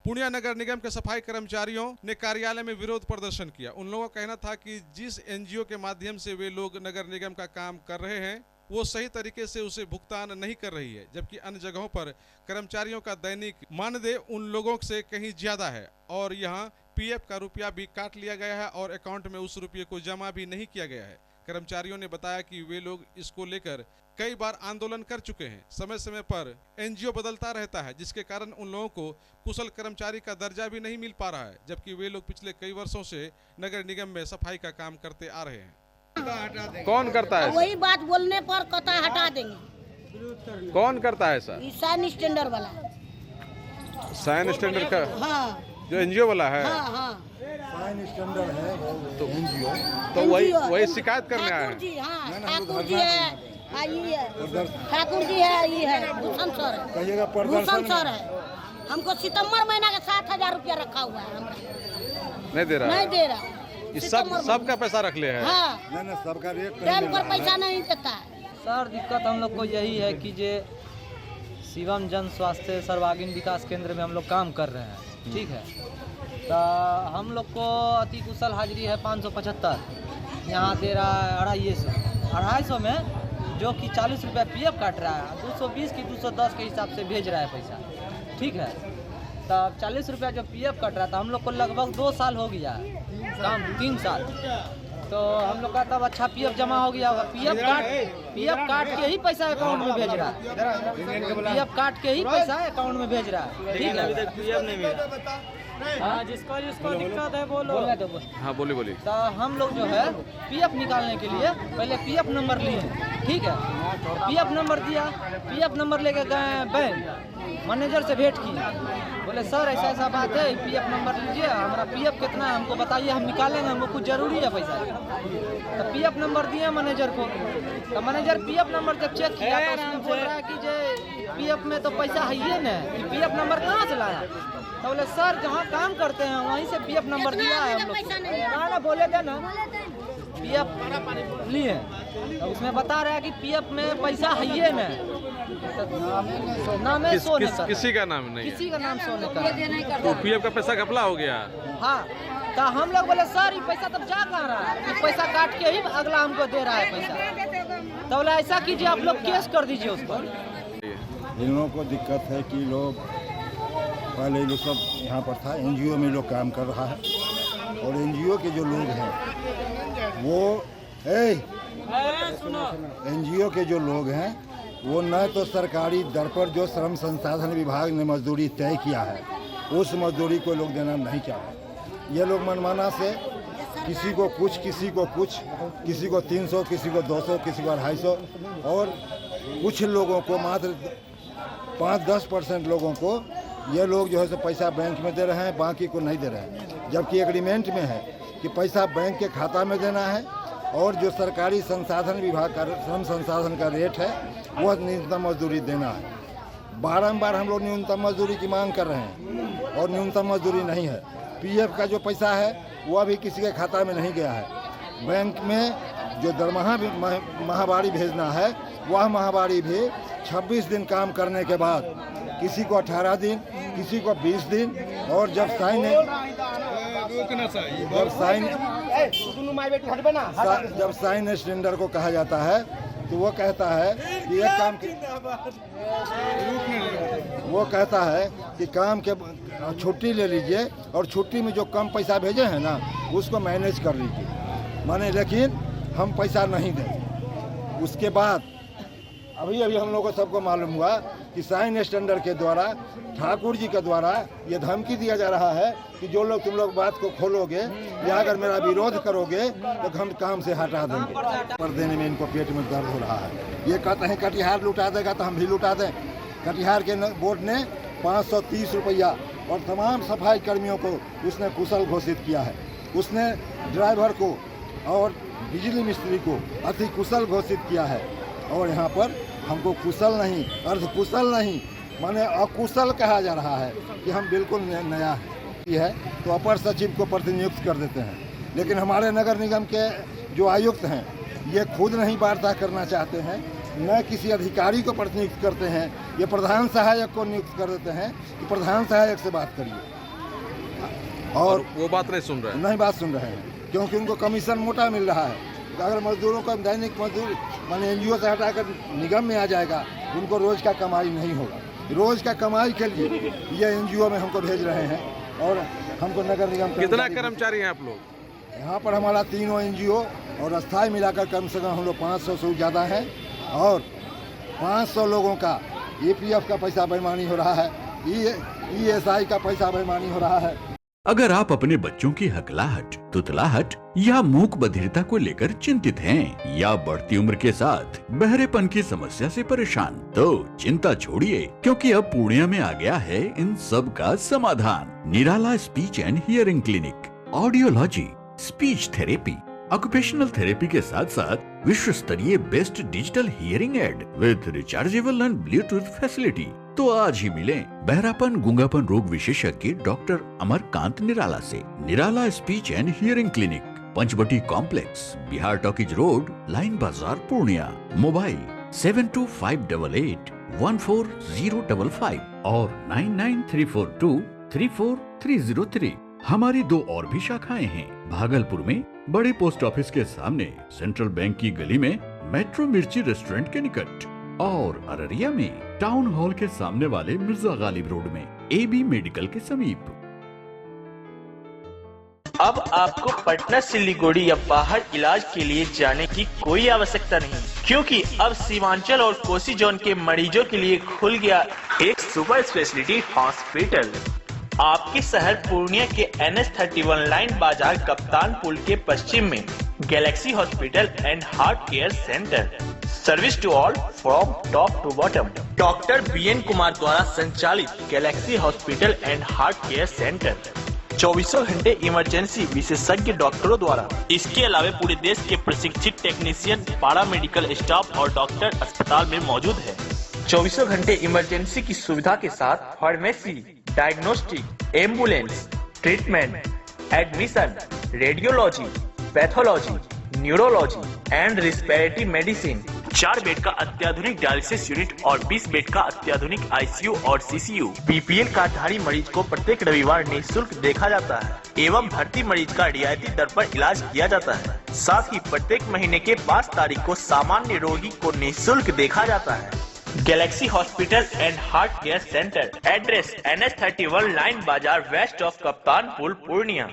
पूर्णिया नगर निगम के सफाई कर्मचारियों ने कार्यालय में विरोध प्रदर्शन किया। उन लोगों का कहना था कि जिस एनजीओ के माध्यम से वे लोग नगर निगम का काम कर रहे हैं वो सही तरीके से उसे भुगतान नहीं कर रही है, जबकि अन्य जगहों पर कर्मचारियों का दैनिक मानदेय उन लोगों से कहीं ज्यादा है और यहाँ पीएफ का रुपया भी काट लिया गया है और अकाउंट में उस रुपये को जमा भी नहीं किया गया है। कर्मचारियों ने बताया कि वे लोग इसको लेकर कई बार आंदोलन कर चुके हैं। समय समय पर एनजीओ बदलता रहता है, जिसके कारण उन लोगों को कुशल कर्मचारी का दर्जा भी नहीं मिल पा रहा है, जबकि वे लोग पिछले कई वर्षों से नगर निगम में सफाई का काम करते आ रहे हैं। कौन करता है? वही बात बोलने पर कता हटा देंगे। कौन करता है सर? साइन स्टैंडर्ड वाला। साइन स्टैंडर्ड का? हाँ, जो एनजीओ वाला है। हाँ, हाँ। साइन स्टैंडर्ड है तो एनजीओ, तो वही शिकायत करने आए हैं। ठाकुर जी, हाँ, ठाकुर जी है, ठाकुर जी है, ये है भूषण सर है, कहिएगा भूषण सर है। हमको सितंबर महीना का 7,000 रुपया रखा हुआ है, नहीं दे रहा, नहीं दे रहा। सबका पैसा रख ले है। हाँ, नहीं सबका रेट टाइम पर पैसा नहीं देता है। सर दिक्कत हम लोग को यही है कि जे शिवम जन स्वास्थ्य सर्वांगीण विकास केंद्र में हम लोग काम कर रहे हैं, ठीक है। तो हम लोग को अति कुशल हाजिरी है 575, यहाँ दे रहा है 250 में, जो कि 40 रुपये पीएफ काट रहा है, 220 की 210 के हिसाब से भेज रहा है पैसा, ठीक है। तब 40 रुपया जो पीएफ कट रहा था, हम लोग को लगभग 2 साल हो गया काम, 3 साल। तो हम लोग का तब अच्छा पीएफ जमा हो गया होगा। पीएफ काट के ही पैसा अकाउंट में भेज रहा है, पीएफ काट के ही पैसा अकाउंट में भेज रहा है, ठीक है। पीएफ नहीं मिला। हाँ, जिसको दिक्कत है बोलो। हाँ, बोलिए। तो हम लोग जो है पीएफ निकालने के लिए पहले पीएफ नंबर लिए, ठीक है। पीएफ नंबर दिया, पीएफ नंबर लेके गए बैंक मैनेजर से भेंट किए, बोले सर ऐसा बात है, पीएफ नंबर लीजिए, हमारा पीएफ कितना है हमको बताइए, हम निकालेंगे, हमको कुछ जरूरी है पैसा। तो पीएफ नंबर दिए मैनेजर को, तो मैनेजर पीएफ नंबर जब चेक किया तो उसमें बोल रहा है कि जे पीएफ में तो पैसा है ही ना, पीएफ नंबर कहाँ से लाया? तो बोले सर जहाँ काम करते हैं वहीं से पीएफ नंबर दिया है हम लोग को। बोले थे ना पीएफ लिए, तो उसमें बता रहा है कि पीएफ में पैसा है ही ना, नाम है सोने का, किसी का नाम नहीं, किसी का नाम सोने का। तो पीएफ का पैसा घपला हो गया। हाँ, तो हम लोग बोले सर ये पैसा तब जा कहाँ रहा है, ये पैसा काट के ही अगला हमको दे रहा है पैसा। तो बोले ऐसा कीजिए आप लोग केस कर दीजिए उस पर। इन लोगों को दिक्कत है कि लोग पहले लोग सब यहाँ पर था, एनजीओ में लोग काम कर रहा है, और एनजीओ के जो लोग हैं वो एनजीओ के जो लोग हैं वो न तो सरकारी दर पर जो श्रम संसाधन विभाग ने मजदूरी तय किया है उस मजदूरी को लोग देना नहीं चाहते। ये लोग मनमाना से किसी को कुछ, किसी को कुछ, किसी को 300, किसी को 200, किसी को 250, और कुछ लोगों को मात्र 5-10% लोगों को ये लोग जो है सो पैसा बैंक में दे रहे हैं, बाकी को नहीं दे रहे हैं। जबकि एग्रीमेंट में है कि पैसा बैंक के खाता में देना है, और जो सरकारी संसाधन विभाग का श्रम संसाधन का रेट है वह न्यूनतम मजदूरी देना है। बारंबार हम लोग न्यूनतम मजदूरी की मांग कर रहे हैं और न्यूनतम मजदूरी नहीं है। पीएफ का जो पैसा है वह भी किसी के खाता में नहीं गया है। बैंक में जो दरमाहा भी माहवारी भेजना है वह माहवारी भी 26 दिन काम करने के बाद, किसी को 18 दिन, किसी को 20 दिन, और जब साइन स्टैंडर्ड को कहा जाता है तो वो कहता है कि एक काम वो कहता है कि काम के छुट्टी ले लीजिए और छुट्टी में जो कम पैसा भेजे हैं ना उसको मैनेज कर लीजिए, माने, लेकिन हम पैसा नहीं दें। उसके बाद अभी हम लोगों को सबको मालूम हुआ कि साइन स्टैंडर्ड के द्वारा ठाकुर जी के द्वारा ये धमकी दिया जा रहा है कि जो लोग तुम लोग बात को खोलोगे या अगर मेरा विरोध करोगे तो हम काम से हटा देंगे। पर देने में इनको पेट में दर्द हो रहा है। ये कहते हैं कटिहार लुटा देगा तो हम भी लुटा दें। कटिहार के बोर्ड ने 530 रुपया और तमाम सफाई कर्मियों को उसने कुशल घोषित किया है। उसने ड्राइवर को और बिजली मिस्त्री को अति कुशल घोषित किया है, और यहाँ पर हमको कुशल नहीं, अर्धकुशल नहीं, माने अकुशल कहा जा रहा है कि हम बिल्कुल नया है। तो अपर सचिव को प्रतिनियुक्त कर देते हैं, लेकिन हमारे नगर निगम के जो आयुक्त हैं ये खुद नहीं वार्ता करना चाहते हैं, न किसी अधिकारी को प्रतिनियुक्त करते हैं ये प्रधान सहायक को नियुक्त कर देते हैं कि प्रधान सहायक से बात करिए, और वो बात नहीं सुन रहे हैं। नहीं बात सुन रहे हैं, क्योंकि उनको कमीशन मोटा मिल रहा है। अगर मजदूरों का दैनिक मजदूर माने एनजीओ से हटाकर निगम में आ जाएगा, उनको रोज का कमाई नहीं होगा। रोज का कमाई के लिए ये एनजीओ में हमको भेज रहे हैं, और हमको नगर निगम कितना कर्मचारी हैं आप लोग? यहाँ पर हमारा 3 एनजीओ और अस्थाई मिलाकर कम से कम हम लोग 500 से ज़्यादा हैं, और 500 लोगों का EPF का पैसा बेईमानी हो रहा है, ESI का पैसा बेईमानी हो रहा है। अगर आप अपने बच्चों की हकलाहट, तुतलाहट या मूक बधिरता को लेकर चिंतित हैं, या बढ़ती उम्र के साथ बहरेपन की समस्या से परेशान, तो चिंता छोड़िए, क्योंकि अब पूर्णिया में आ गया है इन सब का समाधान। Nirala speech and hearing clinic, audiology, speech therapy, occupational therapy के साथ साथ विश्व स्तरीय best digital hearing aid with rechargeable and bluetooth facility. तो आज ही मिलें बहरापन गूंगापन रोग विशेषज्ञ डॉक्टर अमरकांत निराला से। Nirala speech and hearing clinic, Panchavati complex, Bihar talkies road, Line Bazar, Purnia. Mobile 7258814055 और 9934234303। हमारी 2 और भी शाखाएं हैं, भागलपुर में बड़े पोस्ट ऑफिस के सामने, सेंट्रल बैंक की गली में, मेट्रो मिर्ची रेस्टोरेंट के निकट, और अररिया में टाउन हॉल के सामने वाले मिर्जा गालिब रोड में, AB मेडिकल के समीप। अब आपको पटना, सिलीगुड़ी या बाहर इलाज के लिए जाने की कोई आवश्यकता नहीं, क्योंकि अब सीमांचल और कोसी जोन के मरीजों के लिए खुल गया एक सुपर स्पेशलिटी हॉस्पिटल। आपके शहर पूर्णिया के NH31 लाइन बाजार कप्तान पुल के पश्चिम में galaxy hospital and heart care centre. Service to all from top to bottom. Doctor BN Kumar द्वारा संचालित galaxy hospital and heart care centre 24 घंटे इमरजेंसी विशेषज्ञ डॉक्टरों द्वारा। इसके अलावा पूरे देश के प्रशिक्षित टेक्नीशियन, पारा मेडिकल स्टाफ और डॉक्टर अस्पताल में मौजूद है। 24 घंटे इमरजेंसी की सुविधा के साथ pharmacy, diagnostic, ambulance, treatment, admission, radiology, pathology, neurology and respiratory medicine. 4 bed का अत्याधुनिक डायलिसिस यूनिट और 20 बेड का अत्याधुनिक ICU और CCU। BPL कार्डधारी मरीज को प्रत्येक रविवार निःशुल्क देखा जाता है एवं भर्ती मरीज का रियायती दर पर इलाज किया जाता है। साथ ही प्रत्येक महीने के 5 तारीख को सामान्य रोगी को निःशुल्क देखा जाता है। Galaxy hospital and heart care centre, address NH31 line बाजार, वेस्ट ऑफ कप्तान पुल, पूर्णिया।